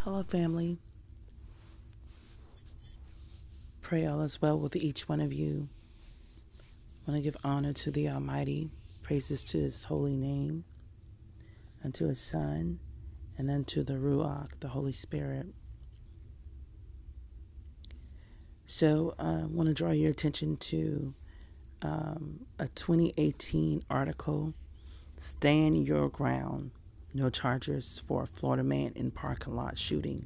Hello, family. Pray all is well with each one of you. I want to give honor to the Almighty, praises to His holy name, unto His Son, and unto the Ruach, the Holy Spirit. So I want to draw your attention to a 2018 article, Stand Your Ground, No Charges for Florida Man in Parking Lot Shooting.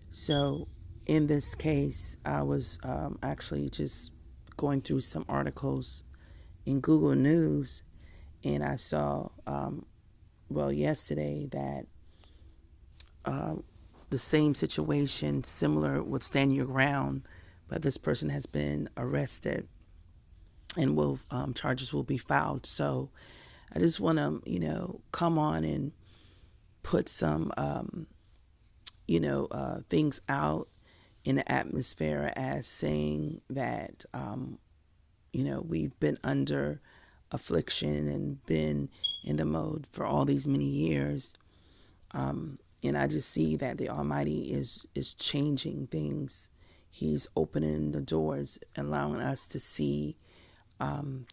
So in this case, I was actually just going through some articles in Google News, and I saw, yesterday that the same situation, similar with Stand Your Ground, but this person has been arrested and charges will be filed. So I just want to, come on and put some, things out in the atmosphere as saying that, we've been under affliction and been in the mode for all these many years. And I just see that the Almighty is changing things. He's opening the doors, allowing us to see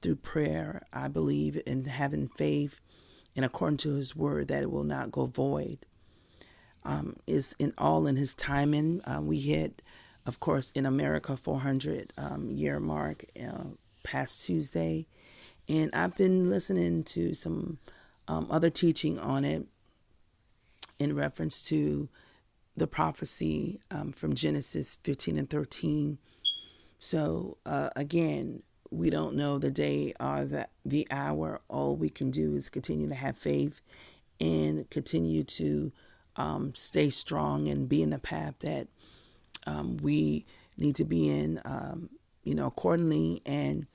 through prayer. I believe in having faith, and according to His word, that it will not go void. Is in His timing. We hit, of course, in America 400 year mark past Tuesday, and I've been listening to some other teaching on it in reference to the prophecy from Genesis 15 and 13. So again, we don't know the day or the hour. All we can do is continue to have faith and continue to stay strong and be in the path that we need to be in, accordingly, and,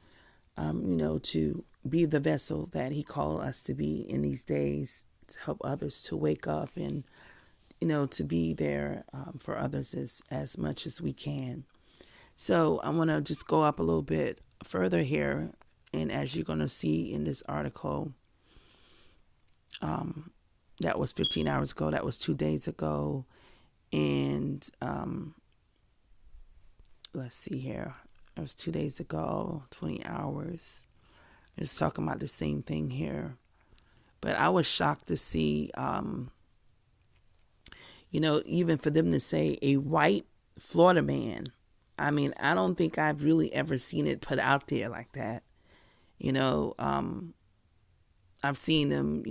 to be the vessel that He called us to be in these days, to help others to wake up and, to be there for others as much as we can. So I want to just go up a little bit further here. And as you're going to see in this article, that was 15 hours ago. That was 2 days ago. And let's see here. It was 2 days ago, 20 hours. It's talking about the same thing here. But I was shocked to see, even for them to say a white Florida man. I mean, I don't think I've really ever seen it put out there like that. I've seen them,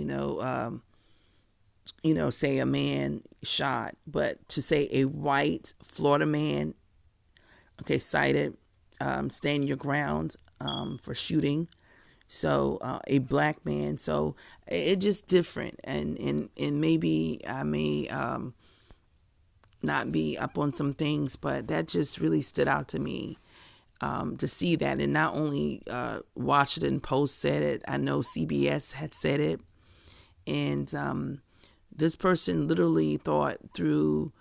say a man shot, but to say a white Florida man, cited, stand your ground for shooting. So a black man. So it's just different. And maybe I may not be up on some things, but that just really stood out to me. To see that, and not only Washington Post said it, I know CBS had said it, and this person literally thought through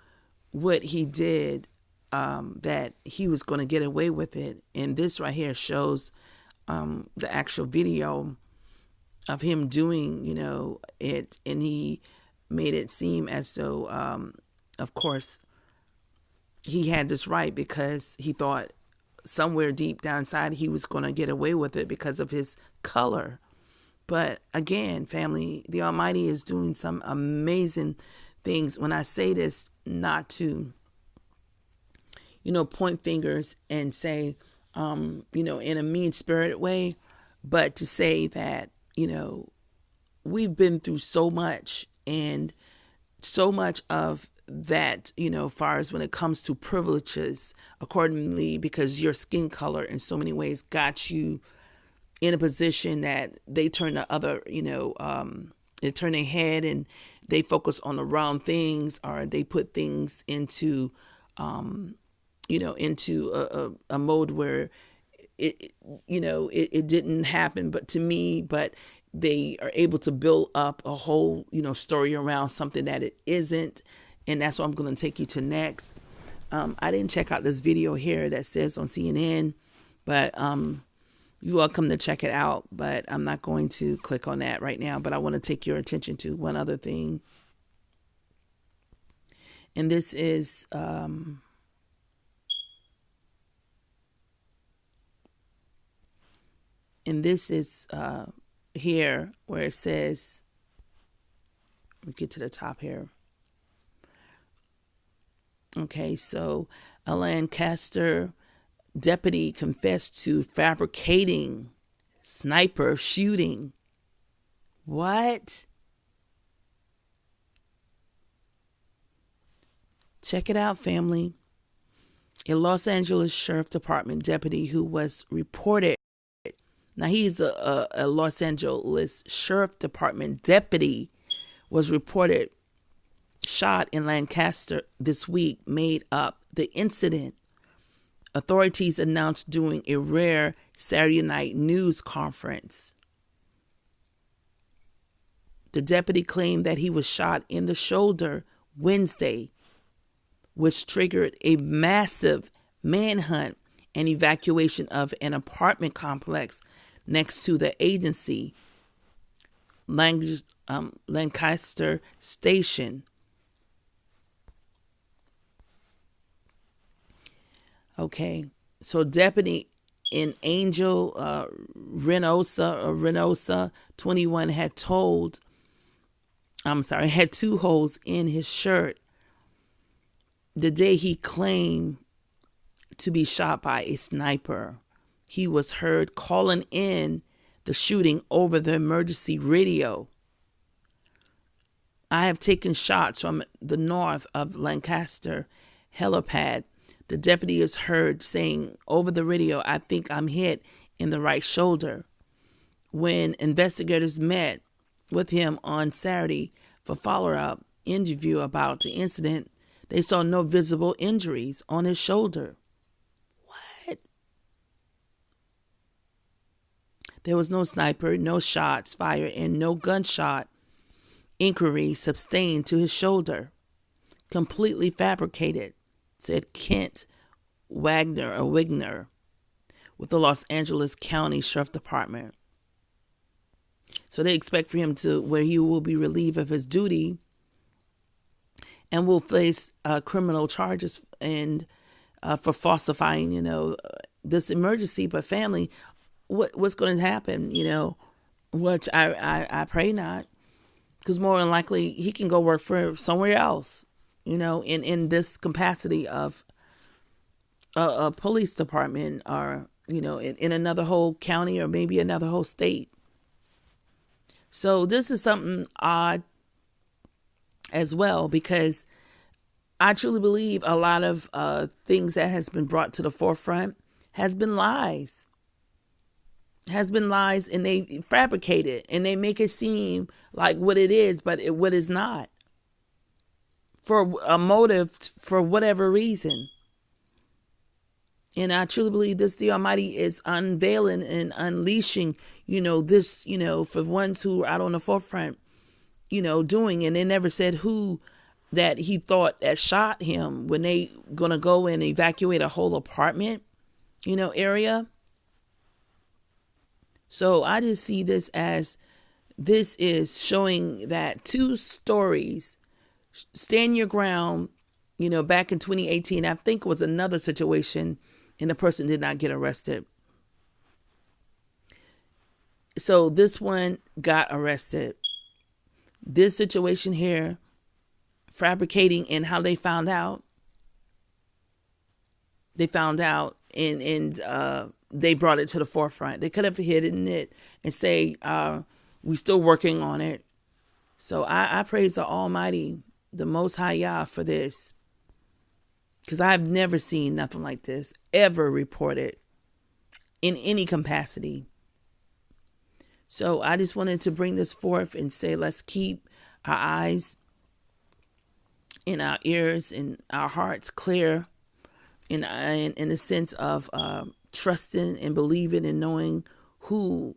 what he did that he was going to get away with it. And this right here shows the actual video of him doing, it, and he made it seem as though, of course, he had this right because he thought somewhere deep down inside he was going to get away with it because of his color. But again, family, the Almighty is doing some amazing things. When I say this, not to, point fingers and say, in a mean-spirited way, but to say that, we've been through so much, and so much of that, far as when it comes to privileges, accordingly, because your skin color in so many ways got you in a position that they turn the other, they turn their head and they focus on the wrong things, or they put things into, into a mode where it didn't happen, but to me, but they are able to build up a whole, story around something that it isn't. And that's what I'm going to take you to next. I didn't check out this video here that says on CNN, but You're welcome to check it out, but I'm not going to click on that right now. But I want to take your attention to one other thing. And this is here where it says, let me get to the top here. Okay, so a Lancaster deputy confessed to fabricating sniper shooting. What? Check it out, family. A Los Angeles Sheriff Department deputy who was reported. Now, he's a Los Angeles Sheriff Department deputy, was reported shot in Lancaster this week, made up the incident. Authorities announced during a rare Saturday night news conference. The deputy claimed that he was shot in the shoulder Wednesday, which triggered a massive manhunt and evacuation of an apartment complex next to the agency, Lancaster Station. Okay, so Deputy in Angel Reynosa, 21, had two holes in his shirt the day he claimed to be shot by a sniper. He was heard calling in the shooting over the emergency radio. I have taken shots from the north of Lancaster helipad. The deputy is heard saying over the radio, I think I'm hit in the right shoulder. When investigators met with him on Saturday for follow-up interview about the incident, they saw no visible injuries on his shoulder. What? There was no sniper, no shots fired, and no gunshot inquiry sustained to his shoulder. Completely fabricated, said Kent Wagner with the Los Angeles County Sheriff Department. So they expect for him where he will be relieved of his duty and will face criminal charges and for falsifying, this emergency. But family, what's going to happen, which I pray not, because more than likely he can go work for somewhere else, in this capacity of a police department or, in another whole county or maybe another whole state. So this is something odd as well, because I truly believe a lot of things that has been brought to the forefront has been lies. And they fabricate it and they make it seem like what it is, but what is not. For a motive, for whatever reason. And I truly believe this, the Almighty is unveiling and unleashing, this, for ones who are out on the forefront, doing, and they never said who that he thought that shot him when they gonna go and evacuate a whole apartment, area. So I just see this as this is showing that two stories, stand your ground, back in 2018, I think was another situation and the person did not get arrested. So this one got arrested. This situation here, fabricating, and how they found out and they brought it to the forefront. They could have hidden it and say, we still working on it. So I praise the Almighty, the Most High Yah, for this. Because I've never seen nothing like this ever reported in any capacity. So I just wanted to bring this forth and say, let's keep our eyes and our ears and our hearts clear in the sense of trusting and believing and knowing who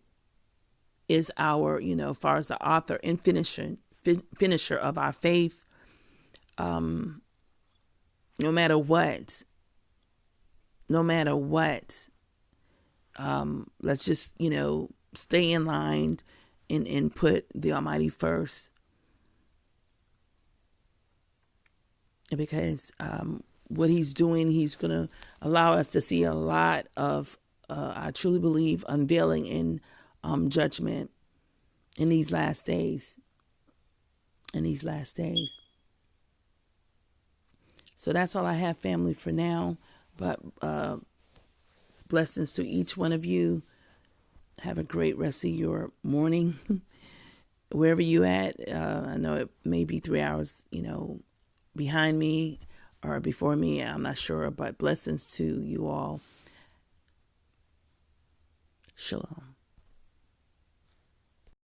is our, as far as the author and finisher of our faith. No matter what, Let's just, stay in line and put the Almighty first, because what He's doing, He's going to allow us to see a lot of, I truly believe, unveiling in judgment in these last days. In these last days. So that's all I have, family, for now. But blessings to each one of you. Have a great rest of your morning, wherever you at. I know it may be 3 hours, behind me or before me. I'm not sure, but blessings to you all. Shalom.